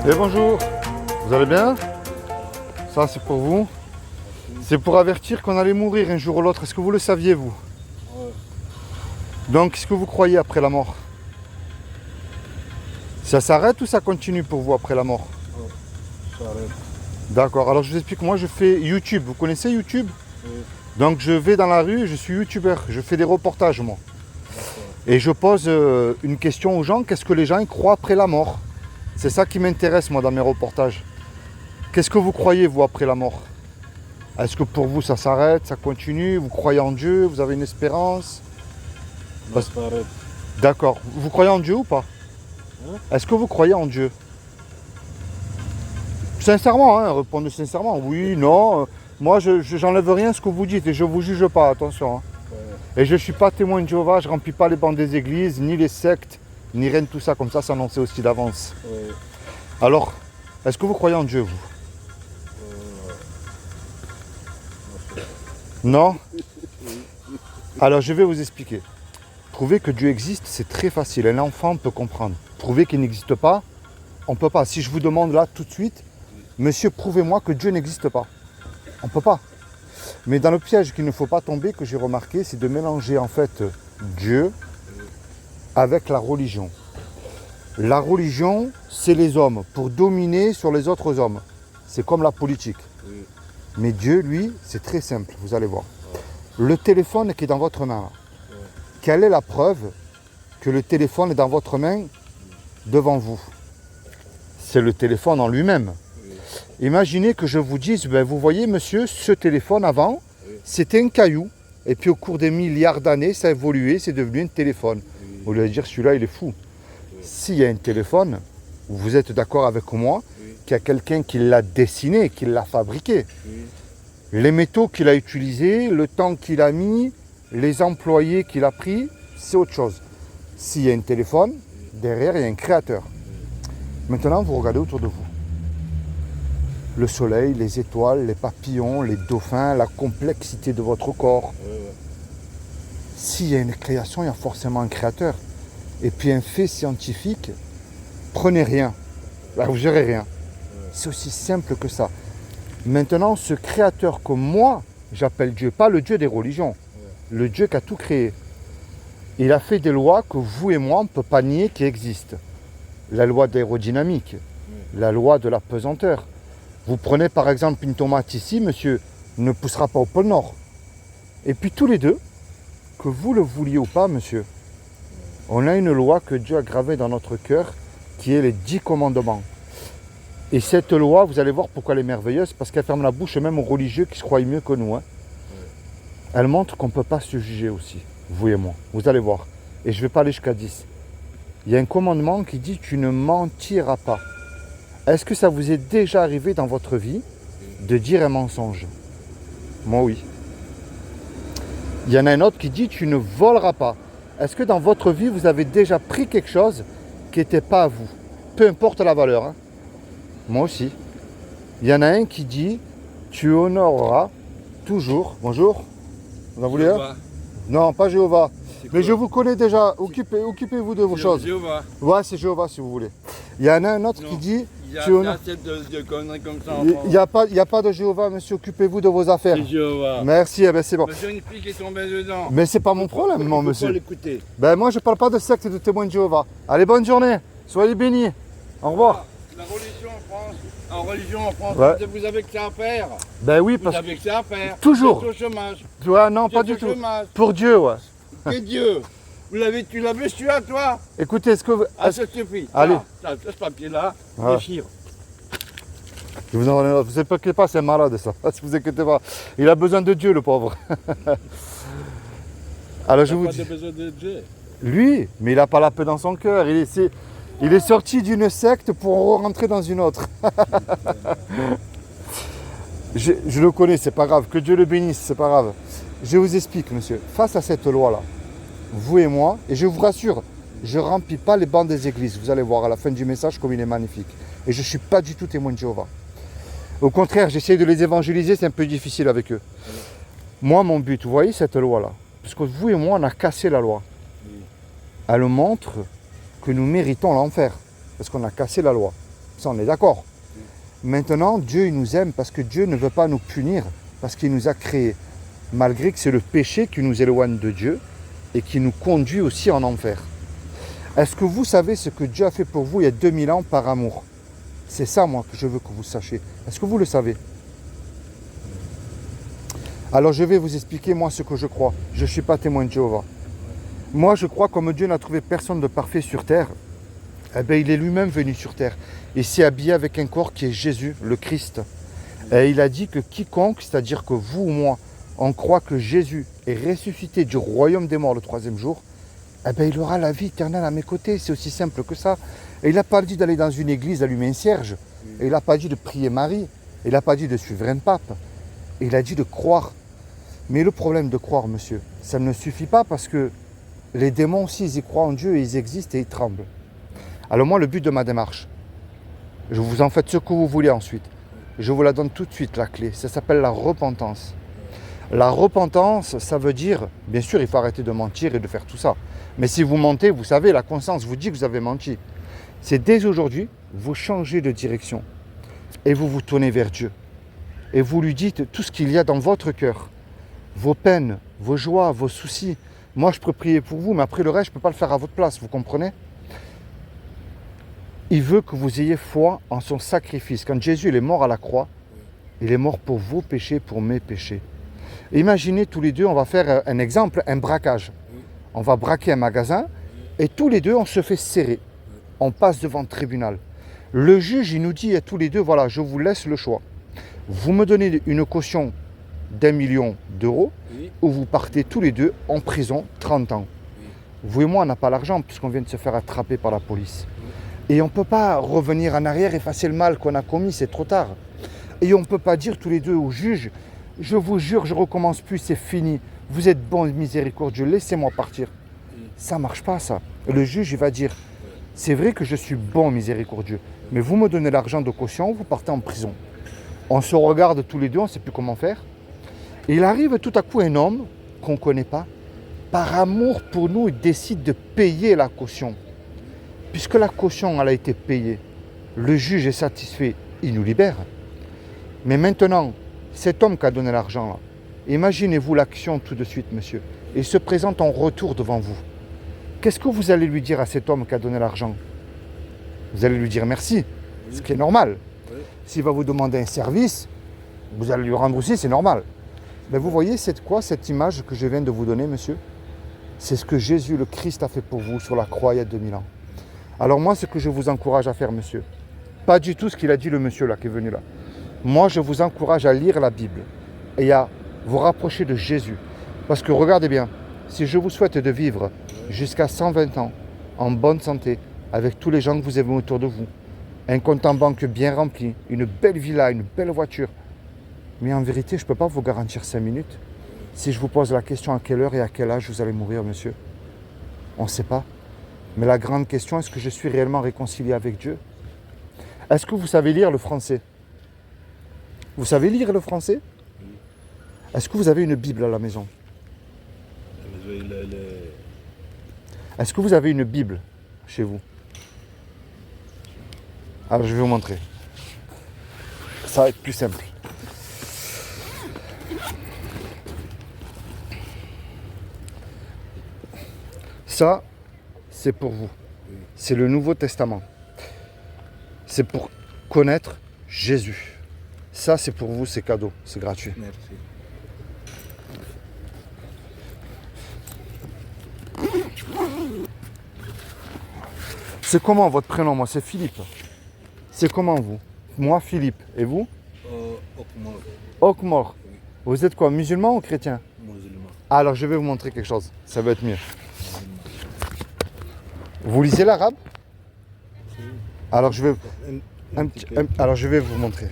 Et bonjour, vous allez bien? Ça c'est pour vous. C'est pour avertir qu'on allait mourir un jour ou l'autre. Est-ce que vous le saviez vous? Ouais. Donc qu'est-ce que vous croyez après la mort? Ça s'arrête ou ça continue pour vous après la mort? Ça arrête. D'accord, alors je vous explique, moi je fais YouTube. Vous connaissez YouTube? Oui. Donc je vais dans la rue, je suis youtubeur, je fais des reportages moi. Et je pose une question aux gens, qu'est-ce que les gens y croient après la mort? C'est ça qui m'intéresse moi dans mes reportages. Qu'est-ce que vous croyez vous après la mort? Est-ce que pour vous ça s'arrête, ça continue? Vous croyez en Dieu? Vous avez une espérance? Non, ça arrête. D'accord. Vous croyez en Dieu ou pas? Hein? Est-ce que vous croyez en Dieu? Sincèrement, hein, répondez sincèrement. Oui, non. Moi, j'enlève rien à ce que vous dites et je ne vous juge pas, attention. Hein. Ouais. Et je ne suis pas témoin de Jéhovah, je ne remplis pas les bancs des églises, ni les sectes, ni rien de tout ça. Comme ça on sait aussi d'avance. Ouais. Alors, est-ce que vous croyez en Dieu, vous? Non? Alors, je vais vous expliquer. Prouver que Dieu existe, c'est très facile. Un enfant peut comprendre. Prouver qu'il n'existe pas, on ne peut pas. Si je vous demande là tout de suite, monsieur, prouvez-moi que Dieu n'existe pas. On ne peut pas. Mais dans le piège qu'il ne faut pas tomber, que j'ai remarqué, c'est de mélanger en fait Dieu avec la religion. La religion, c'est les hommes, pour dominer sur les autres hommes. C'est comme la politique. Oui. Mais Dieu, lui, c'est très simple, vous allez voir. Le téléphone qui est dans votre main, là, quelle est la preuve que le téléphone est dans votre main devant vous? C'est le téléphone en lui-même. Imaginez que je vous dise, ben, vous voyez monsieur, ce téléphone avant, c'était un caillou. Et puis au cours des milliards d'années, ça a évolué, c'est devenu un téléphone. Au lieu de dire celui-là, il est fou. S'il y a un téléphone, vous êtes d'accord avec moi, qu'il y a quelqu'un qui l'a dessiné, qui l'a fabriqué. Les métaux qu'il a utilisés, le temps qu'il a mis, les employés qu'il a pris, c'est autre chose. S'il y a un téléphone, derrière, il y a un créateur. Maintenant, vous regardez autour de vous. Le soleil, les étoiles, les papillons, les dauphins, la complexité de votre corps. S'il y a une création, il y a forcément un créateur. Et puis un fait scientifique, prenez rien. Là, vous gérez rien. C'est aussi simple que ça. Maintenant, ce créateur que moi, j'appelle Dieu, pas le Dieu des religions, le Dieu qui a tout créé. Il a fait des lois que vous et moi, on ne peut pas nier qui existent. La loi d'aérodynamique, la loi de la pesanteur. Vous prenez par exemple une tomate ici, monsieur, ne poussera pas au pôle Nord. Et puis tous les deux, que vous le vouliez ou pas, monsieur, on a une loi que Dieu a gravée dans notre cœur, qui est les 10 commandements. Et cette loi, vous allez voir pourquoi elle est merveilleuse, parce qu'elle ferme la bouche même aux religieux qui se croient mieux que nous. Hein. Elle montre qu'on ne peut pas se juger aussi, vous et moi. Vous allez voir. Et je ne vais pas aller jusqu'à 10. Il y a un commandement qui dit « tu ne mentiras pas ». Est-ce que ça vous est déjà arrivé dans votre vie de dire un mensonge? Moi, oui. Il y en a un autre qui dit « tu ne voleras pas ». Est-ce que dans votre vie, vous avez déjà pris quelque chose qui n'était pas à vous? Peu importe la valeur. Hein. Moi aussi. Il y en a un qui dit « tu honoreras toujours ». Bonjour. Vous en voulez un? Non, pas Jéhovah. Mais je vous connais déjà. Occupez-vous de vos choses. Jéhovah. Ouais, c'est Jéhovah si vous voulez. Il y en a un autre qui dit Il y a tu honores. de conneries comme ça. Il n'y a pas de Jéhovah, monsieur. Occupez-vous de vos affaires. C'est Jéhovah. Merci, eh ben, c'est bon. Monsieur, une fille qui est tombée dedans. Mais c'est pas mon problème, moi, Il faut monsieur. pas l'écouter. Ben moi, je parle pas de secte et de témoins de Jéhovah. Allez, bonne journée. Soyez bénis. Au revoir. La religion en France, Ouais. vous avez que ça à faire. Ben oui, Vous parce avez que ça à faire. Toujours. Vous êtes au chômage. que. Ouais, non, Vous pas êtes du au tout. chômage. Pour Dieu, ouais. Que Dieu. Tu l'avais su à toi. Écoutez, est-ce que vous. Ah, ça suffit. Allez. Ça, ce papier-là, Ah. déchire. Vous inquiétez pas, c'est un malade ça. Si vous inquiétez pas. Il a besoin de Dieu, le pauvre. Alors je vous dis. Pas de besoin de Dieu. Lui, mais il n'a pas la paix dans son cœur. Il est sorti d'une secte pour rentrer dans une autre. je le connais, c'est pas grave. Que Dieu le bénisse, c'est pas grave. Je vous explique, monsieur. Face à cette loi-là, vous et moi, et je vous rassure, je ne remplis pas les bancs des églises. Vous allez voir à la fin du message comme il est magnifique. Et je ne suis pas du tout témoin de Jéhovah. Au contraire, j'essaie de les évangéliser, c'est un peu difficile avec eux. Moi, mon but, vous voyez cette loi-là, parce que vous et moi, on a cassé la loi. Elle montre que nous méritons l'enfer, parce qu'on a cassé la loi. Ça, on est d'accord. Maintenant, Dieu, il nous aime parce que Dieu ne veut pas nous punir, parce qu'il nous a créés. Malgré que c'est le péché qui nous éloigne de Dieu et qui nous conduit aussi en enfer. Est-ce que vous savez ce que Dieu a fait pour vous il y a 2000 ans par amour? C'est ça, moi, que je veux que vous sachiez. Est-ce que vous le savez? Alors, je vais vous expliquer, moi, ce que je crois. Je ne suis pas témoin de Jéhovah. Moi, je crois, comme Dieu n'a trouvé personne de parfait sur terre, eh bien, il est lui-même venu sur terre. Il s'est habillé avec un corps qui est Jésus, le Christ. Et il a dit que quiconque, c'est-à-dire que vous ou moi, on croit que Jésus est ressuscité du royaume des morts le 3e jour, eh bien, il aura la vie éternelle à mes côtés. C'est aussi simple que ça. Et il n'a pas dit d'aller dans une église allumer un cierge. Et il n'a pas dit de prier Marie. Il n'a pas dit de suivre un pape. Et il a dit de croire. Mais le problème de croire, monsieur, ça ne suffit pas parce que les démons aussi, ils y croient en Dieu et ils existent et ils tremblent. Alors moi, le but de ma démarche, je vous en faites ce que vous voulez ensuite. Je vous la donne tout de suite, la clé. Ça s'appelle la repentance. La repentance, ça veut dire, bien sûr, il faut arrêter de mentir et de faire tout ça. Mais si vous mentez, vous savez, la conscience vous dit que vous avez menti. C'est dès aujourd'hui, vous changez de direction et vous vous tournez vers Dieu. Et vous lui dites tout ce qu'il y a dans votre cœur. Vos peines, vos joies, vos soucis. Moi, je peux prier pour vous, mais après le reste, je ne peux pas le faire à votre place, vous comprenez? Il veut que vous ayez foi en son sacrifice. Quand Jésus il est mort à la croix, il est mort pour vos péchés, pour mes péchés. Imaginez tous les deux, on va faire un exemple, un braquage. On va braquer un magasin et tous les deux, on se fait serrer. On passe devant le tribunal. Le juge, il nous dit à tous les deux, voilà, je vous laisse le choix. Vous me donnez une caution d'1 million d'euros ou vous partez tous les deux en prison 30 ans. Vous et moi, on n'a pas l'argent puisqu'on vient de se faire attraper par la police. Et on ne peut pas revenir en arrière, effacer le mal qu'on a commis, c'est trop tard. Et on ne peut pas dire tous les deux au juge, je vous jure, je ne recommence plus, c'est fini. Vous êtes bon et miséricordieux, laissez-moi partir. Ça ne marche pas ça. Le juge, il va dire, c'est vrai que je suis bon et miséricordieux, mais vous me donnez l'argent de caution, vous partez en prison. On se regarde tous les deux, on ne sait plus comment faire. Et il arrive tout à coup un homme qu'on ne connaît pas. Par amour pour nous, il décide de payer la caution. Puisque la caution elle a été payée, le juge est satisfait, il nous libère. Mais maintenant, cet homme qui a donné l'argent, là, imaginez-vous l'action tout de suite, monsieur. Il se présente en retour devant vous. Qu'est-ce que vous allez lui dire à cet homme qui a donné l'argent? Vous allez lui dire merci, ce qui est normal. S'il va vous demander un service, vous allez lui rendre aussi, c'est normal. Mais vous voyez, c'est quoi cette image que je viens de vous donner, monsieur? C'est ce que Jésus le Christ a fait pour vous sur la croix il y a 2000 ans. Alors moi, ce que je vous encourage à faire, monsieur, pas du tout ce qu'il a dit le monsieur là qui est venu là. Moi, je vous encourage à lire la Bible et à vous rapprocher de Jésus. Parce que regardez bien, si je vous souhaite de vivre jusqu'à 120 ans, en bonne santé, avec tous les gens que vous avez autour de vous, un compte en banque bien rempli, une belle villa, une belle voiture, mais en vérité, je ne peux pas vous garantir 5 minutes. Si je vous pose la question à quelle heure et à quel âge vous allez mourir, monsieur, on ne sait pas. Mais la grande question, est-ce que je suis réellement réconcilié avec Dieu? Est-ce que vous savez lire le français? Vous savez lire le français? Est-ce que vous avez une Bible à la maison? Est-ce que vous avez une Bible chez vous? Alors je vais vous montrer. Ça va être plus simple. Ça, c'est pour vous. C'est le Nouveau Testament. C'est pour connaître Jésus. Ça, c'est pour vous, c'est cadeau, c'est gratuit. Merci. C'est comment votre prénom? Moi, c'est Philippe. C'est comment vous? Moi, Philippe. Et vous? Okmor, Okmor. Vous êtes quoi, musulman ou chrétien? musulman. Alors, je vais vous montrer quelque chose. Ça va être mieux. Vous lisez l'arabe? Alors, je vais... alors, je vais vous montrer.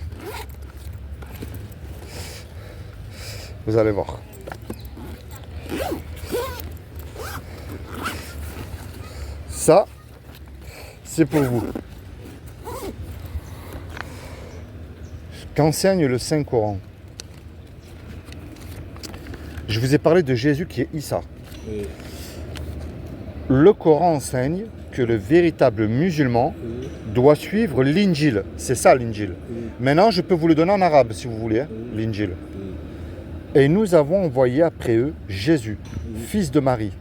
Vous allez voir. Ça, c'est pour vous. Qu'enseigne le Saint-Coran? Je vous ai parlé de Jésus qui est Issa. Oui. Le Coran enseigne que le véritable musulman doit suivre l'Injil. C'est ça l'Injil. Maintenant, je peux vous le donner en arabe si vous voulez, hein, l'Injil. Et nous avons envoyé après eux Jésus, fils de Marie,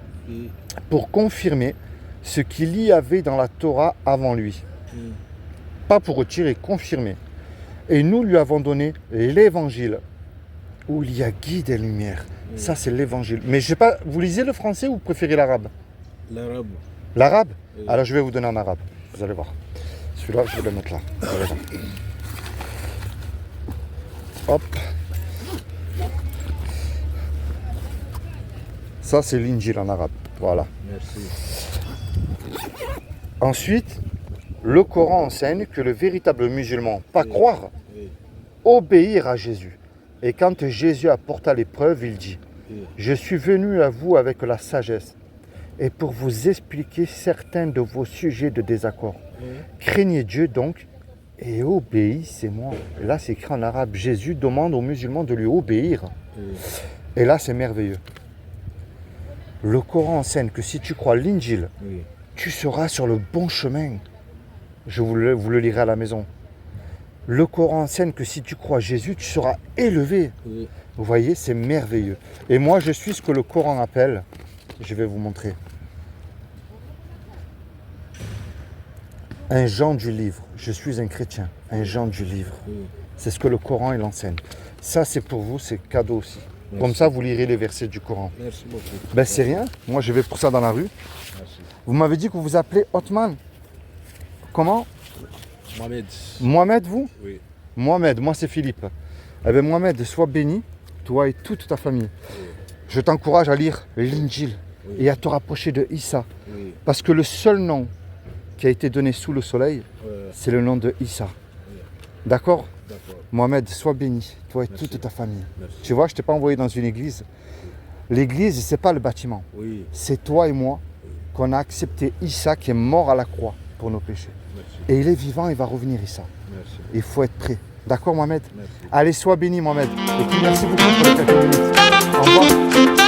pour confirmer ce qu'il y avait dans la Torah avant lui. Pas pour retirer, confirmer. Et nous lui avons donné l'évangile, où il y a guide et lumière. Ça, c'est l'évangile. Mais je sais pas, vous lisez le français ou vous préférez l'arabe? L'arabe. L'arabe? Alors je vais vous donner en arabe. Vous allez voir. Celui-là, je vais le mettre là. Vous allez voir. Hop. Ça, c'est l'Injil en arabe. Voilà. Merci. Ensuite, le Coran enseigne que le véritable musulman, pas croire, Oui. obéir à Jésus. Et quand Jésus apporta l'épreuve, il dit, je suis venu à vous avec la sagesse et pour vous expliquer certains de vos sujets de désaccord. Craignez Dieu donc et obéissez-moi. Et là, c'est écrit en arabe. Jésus demande aux musulmans de lui obéir. Et là, c'est merveilleux. Le Coran enseigne que si tu crois l'Injil, Oui. tu seras sur le bon chemin. Je vous le lirai à la maison. Le Coran enseigne que si tu crois Jésus, tu seras élevé. Oui. Vous voyez, c'est merveilleux. Et moi, je suis ce que le Coran appelle, je vais vous montrer, un Jean du livre. Je suis un chrétien, un Jean du livre. Oui. C'est ce que le Coran il enseigne. Ça, c'est pour vous, c'est cadeau aussi. Merci. Comme ça, vous lirez les versets du Coran. Merci beaucoup. Ben, c'est rien. Moi, je vais pour ça dans la rue. Merci. Vous m'avez dit que vous vous appelez Othman. Comment? Mohamed. Mohamed, vous? Oui. Mohamed, moi c'est Philippe. Eh bien Mohamed, sois béni, toi et toute ta famille. Je t'encourage à lire l'Injil et à te rapprocher de Issa. Oui. Parce que le seul nom qui a été donné sous le soleil, c'est le nom de Issa. D'accord? D'accord. Mohamed, sois béni, toi et Merci. toute ta famille. Merci. Tu vois, je ne t'ai pas envoyé dans une église. L'église, ce n'est pas le bâtiment. Oui. C'est toi et moi qu'on a accepté Issa qui est mort à la croix pour nos péchés. Merci. Et il est vivant, il va revenir Issa. Merci. Il faut être prêt. D'accord Mohamed? Merci. Allez, sois béni Mohamed. Et puis merci beaucoup pour les quelques minutes. Au revoir.